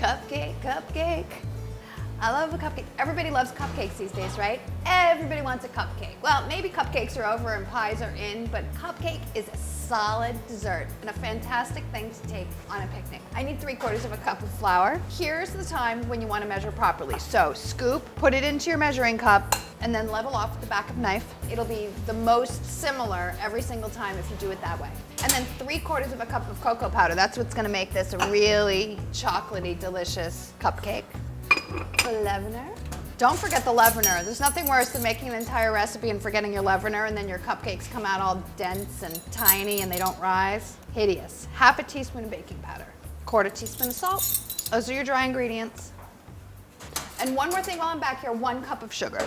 Cupcake, cupcake. I love a cupcake. Everybody loves cupcakes these days, right? Everybody wants a cupcake. Well, maybe cupcakes are over and pies are in, but cupcake is a solid dessert and a fantastic thing to take on a picnic. I need 3/4 of a cup of flour. Here's the time when you want to measure properly. So scoop, put it into your measuring cup, and then level off with the back of a knife. It'll be the most similar every single time if you do it that way. And then 3/4 of a cup of cocoa powder. That's what's gonna make this a really chocolatey, delicious cupcake. The leavener. Don't forget the leavener. There's nothing worse than making an entire recipe and forgetting your leavener, and then your cupcakes come out all dense and tiny and they don't rise. Hideous. 1/2 teaspoon of baking powder. 1/4 teaspoon of salt. Those are your dry ingredients. And one more thing while I'm back here, 1 cup of sugar.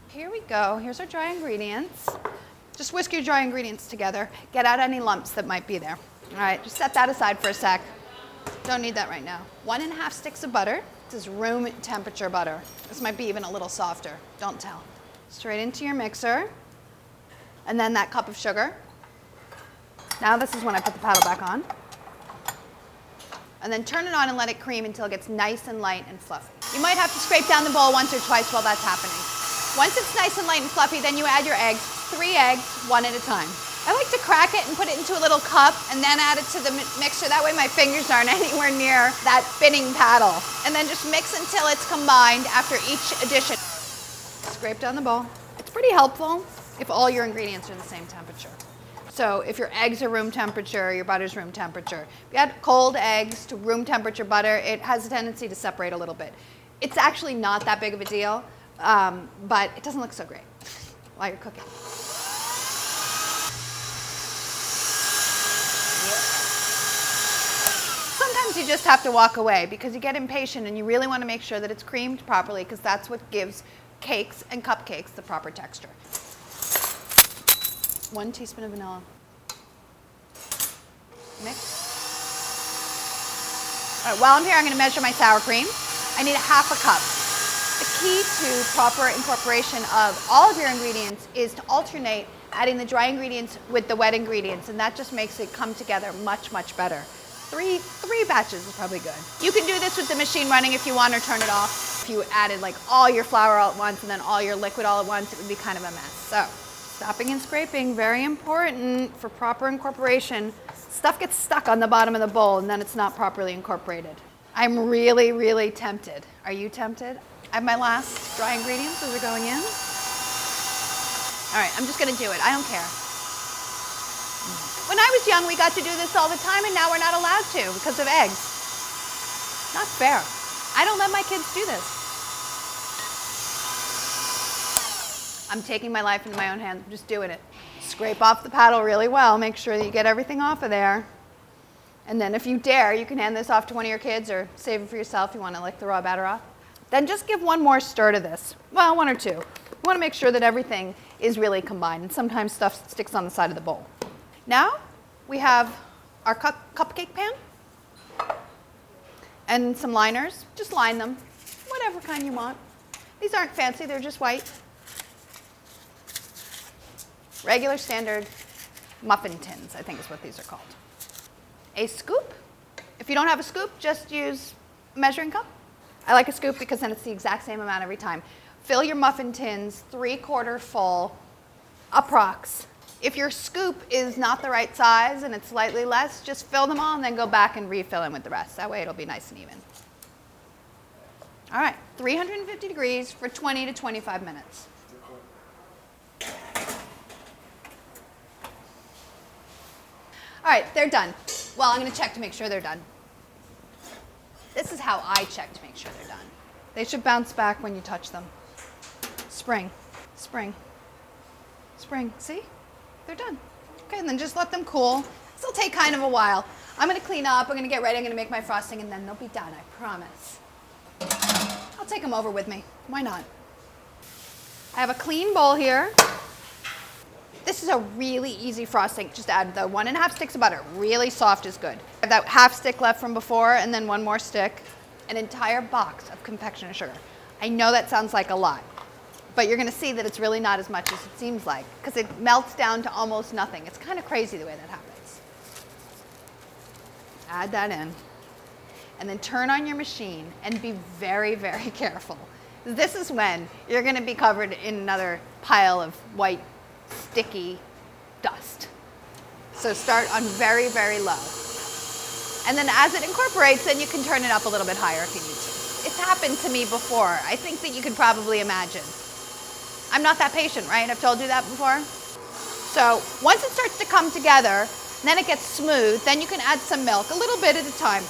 Here we go. Here's our dry ingredients. Just whisk your dry ingredients together. Get out any lumps that might be there. All right, just set that aside for a sec. Don't need that right now. 1½ sticks of butter. This is room temperature butter. This might be even a little softer. Don't tell. Straight into your mixer. And then that cup of sugar. Now this is when I put the paddle back on. And then turn it on and let it cream until it gets nice and light and fluffy. You might have to scrape down the bowl once or twice while that's happening. Once it's nice and light and fluffy, then you add your eggs. 3 eggs, 1 at a time. I like to crack it and put it into a little cup and then add it to the mixer. That way my fingers aren't anywhere near that spinning paddle. And then just mix until it's combined after each addition. Scrape down the bowl. It's pretty helpful if all your ingredients are the same temperature. So if your eggs are room temperature, your butter's room temperature. If you add cold eggs to room temperature butter, it has a tendency to separate a little bit. It's actually not that big of a deal, but it doesn't look so great while you're cooking. Sometimes you just have to walk away because you get impatient and you really want to make sure that it's creamed properly because that's what gives cakes and cupcakes the proper texture. 1 teaspoon of vanilla. Mix. All right, while I'm here, I'm going to measure my sour cream. I need 1/2 cup. The key to proper incorporation of all of your ingredients is to alternate adding the dry ingredients with the wet ingredients, and that just makes it come together much, much better. Three batches is probably good. You can do this with the machine running if you want, or turn it off. If you added like all your flour all at once and then all your liquid all at once, it would be kind of a mess. So, stopping and scraping, very important for proper incorporation. Stuff gets stuck on the bottom of the bowl and then it's not properly incorporated. I'm really, really tempted. Are you tempted? I have my last dry ingredients. Those are going in. All right, I'm just gonna do it. I don't care. When I was young, we got to do this all the time, and now we're not allowed to because of eggs. Not fair. I don't let my kids do this. I'm taking my life into my own hands. I'm just doing it. Scrape off the paddle really well. Make sure that you get everything off of there. And then if you dare, you can hand this off to one of your kids or save it for yourself if you want to lick the raw batter off. Then just give one more stir to this. Well, 1 or 2. You want to make sure that everything is really combined, and sometimes stuff sticks on the side of the bowl. Now we have our cupcake pan and some liners. Just line them, whatever kind you want. These aren't fancy, they're just white. Regular standard muffin tins, I think is what these are called. A scoop. If you don't have a scoop, just use a measuring cup. I like a scoop because then it's the exact same amount every time. Fill your muffin tins 3/4 full, approx. If your scoop is not the right size and it's slightly less, just fill them all and then go back and refill in with the rest. That way it'll be nice and even. All right, 350 degrees for 20 to 25 minutes. All right, they're done. Well, I'm going to check to make sure they're done. This is how I check to make sure they're done. They should bounce back when you touch them. Spring, spring, spring. See? They're done. Okay, and then just let them cool. This will take kind of a while. I'm going to clean up, I'm going to get ready, I'm going to make my frosting, and then they'll be done, I promise. I'll take them over with me. Why not? I have a clean bowl here. This is a really easy frosting. Just add the 1½ sticks of butter. Really soft is good. I have that 1/2 stick left from before, and then 1 more stick. An entire box of confectioner's sugar. I know that sounds like a lot, but you're going to see that it's really not as much as it seems like, because it melts down to almost nothing. It's kind of crazy the way that happens. Add that in. and then turn on your machine and be very, very careful. This is when you're gonna be covered in another pile of white, sticky dust. So start on very, very low. And then as it incorporates, then you can turn it up a little bit higher if you need to. It's happened to me before. I think that you can probably imagine. I'm not that patient, right? I've told you that before. So once it starts to come together, then it gets smooth, then you can add some milk, a little bit at a time.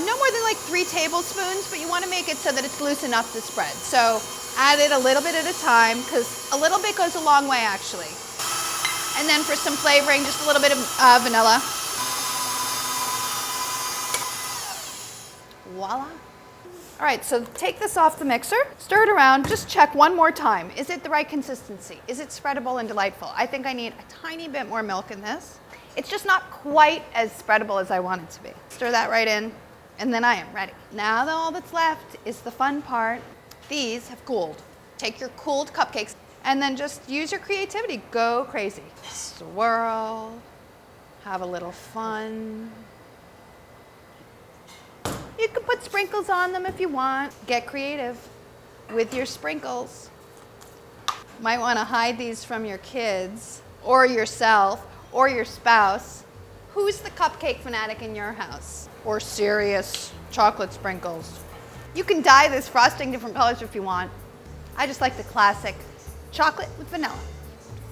No more than like 3 tablespoons, but you want to make it so that it's loose enough to spread. So add it a little bit at a time, because a little bit goes a long way actually. And then for some flavoring, just a little bit of vanilla. Voila. All right, so take this off the mixer, stir it around, just check one more time. Is it the right consistency? Is it spreadable and delightful? I think I need a tiny bit more milk in this. It's just not quite as spreadable as I want it to be. Stir that right in, and then I am ready. Now all that's left is the fun part. These have cooled. Take your cooled cupcakes, and then just use your creativity. Go crazy. Swirl, have a little fun. You can put sprinkles on them if you want. Get creative with your sprinkles. Might want to hide these from your kids or yourself or your spouse. Who's the cupcake fanatic in your house? Or serious chocolate sprinkles? You can dye this frosting different colors if you want. I just like the classic chocolate with vanilla.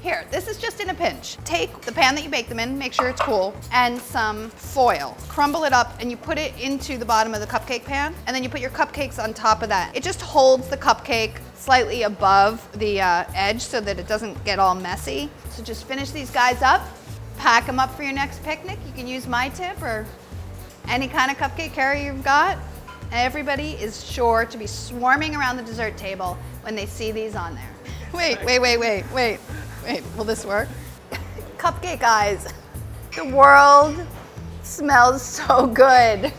Here, this is just in a pinch. Take the pan that you bake them in, make sure it's cool, and some foil. Crumble it up and you put it into the bottom of the cupcake pan, and then you put your cupcakes on top of that. It just holds the cupcake slightly above the edge so that it doesn't get all messy. So just finish these guys up, pack them up for your next picnic. You can use my tip or any kind of cupcake Carey you've got. Everybody is sure to be swarming around the dessert table when they see these on there. Wait, will this work? Cupcake eyes. The world smells so good.